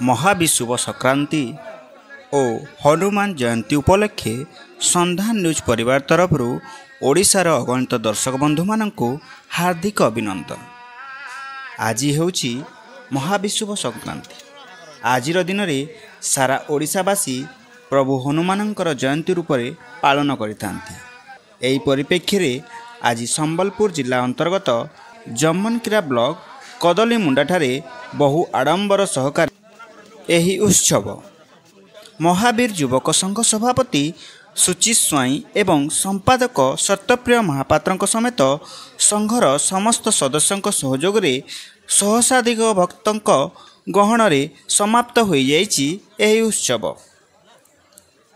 महाविषुव संक्रांति और हनुमान जयंती उपलक्षे संधान न्यूज परिवार तरफ ओडिशार अगणित दर्शक बंधु मानक हार्दिक अभिनंदन। आज होची महाविषुव संक्रांति। आज दिन में सारा ओडिशावासी प्रभु हनुमानंकर जयंती रूप में पालन करिथांती। एही परिप्रेक्षी आज संबलपुर जिला अंतर्गत जमनकिरा ब्लॉक कदली मुंडाठारे बहु आडंबर सहकारी एही उत्सव महावीर युवक संघ सभापति सुचित स्वाई एवं संपादक सत्यप्रिय महापात्र समेत संघर समस्त सदस्यों सहयोग रे सहस्राधिक भक्तों गहन समाप्त हो जाइए। उत्सव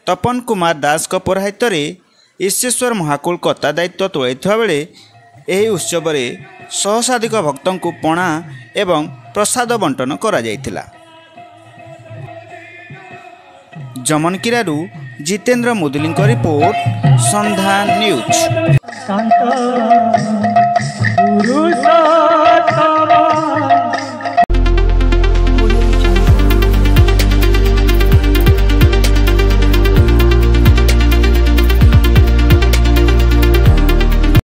तपन कुमार दास पौराहित्य ईश्वर महाकुल कता दायित्व तुलाइथिबा बेले एही उत्सव सहस्राधिक भक्तों को पणा एवं प्रसाद बंटन करा जायतिला। जमनकिरारू जितेंद्र मुदुली रिपोर्ट, संधान न्यूज।